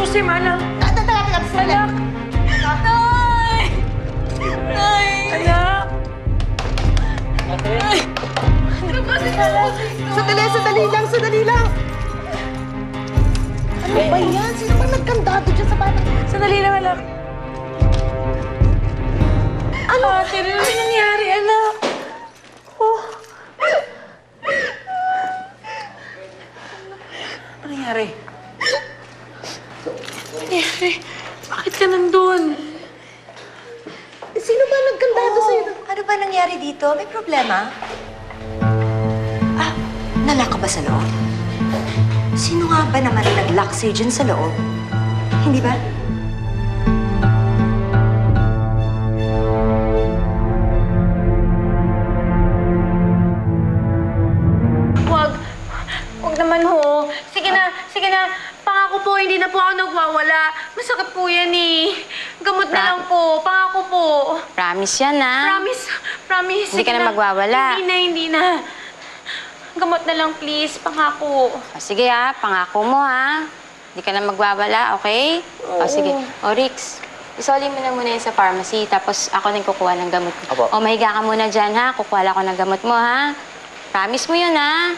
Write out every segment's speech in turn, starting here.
si Manang. Anak! Anak! Nay! Nay! Anak! Ay! Ano ba si Nanay? Sandali lang! Ano ba yan? Sino ba nagkandado dyan sa bata? Sandali lang, anak. Ano? Ate, ano nangyari, anak? Oh. Ano nangyari? Ano nangyari? Bakit ka nandun? Sino ba nagkandado sa'yo? Ano ba nangyari dito? May problema? Nalak ka ba sa loob? Sino nga ba naman ang nag-lock sa'yo dyan sa loob? Hindi ba? Huwag naman ho. Sige na. Pangako po, hindi na po ako nagwawala. Masakit po yan eh. Gamot na lang po. Pangako po. Promise yan, ha? Promise. Hindi ka na magwawala. Hindi na. Gamot na lang, please. Pangako. O, sige, ha? Pangako mo, ha? Hindi ka na magwawala, okay? O, sige. O, Rix, isoli mo na muna yan sa pharmacy, tapos ako nang kukuha ng gamot mo. Opo. O, mahiga ka muna dyan, ha? Kukuha lang ako ng gamot mo, ha? Promise mo yun, ha?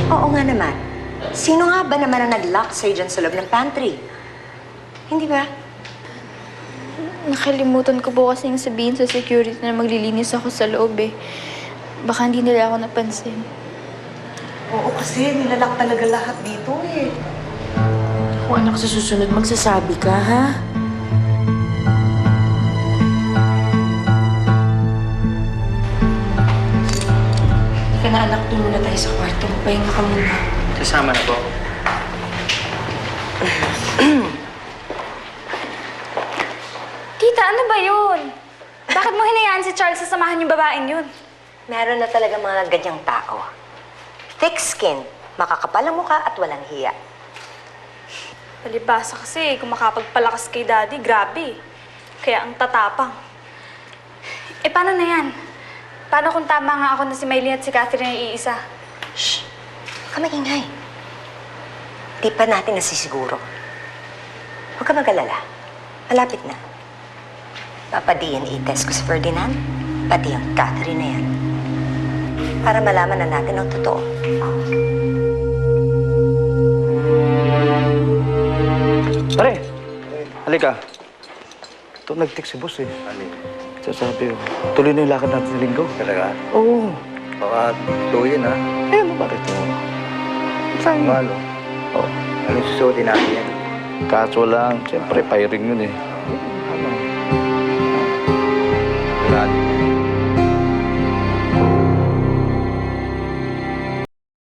Oo nga naman. Sino nga ba naman ang nag-lock sa'yo dyan sa loob ng pantry? Hindi ba? Nakalimutan ko po kasing sabihin sa security na maglilinis ako sa loob eh. Baka hindi nila ako napansin. Oo, kasi nilalak talaga lahat dito eh. Kung anak, sa susunod, magsasabi ka, ha? Halika na, anak. Doon muna tayo sa kwarto. Pahinga ka muna. Kasama na po. Tita, ano ba yun? Bakit mo hinayaan si Charles sa samahan yung babaeng yun? Meron na talaga mga ganyang tao. Thick skin, makakapal ang mukha at walang hiya. Palibasa kasi, kung makapagpalakas kay Daddy, grabe. Kaya ang tatapang. Eh, paano na yan? Paano kung tama nga ako na si Maylene at si Catherine ay iisa? Shh! Huwag ka magingay. Di pa natin nasisiguro. Huwag ka mag-alala. Malapit na. Papa-DNA test ko si Ferdinand, pati ang Catherine na yan. Para malaman na natin ang totoo. Pare! Halika. Ito, nag-text si boss eh. Sasabi ko, tuloy na yung lakad natin sa linggo. Talaga? Oo. Baka tuyin, ha? Eh, ano bakit mo? Saan? Ano? Oo. Anong susuotin natin yan? Kaso lang, siyempre, firing yun eh.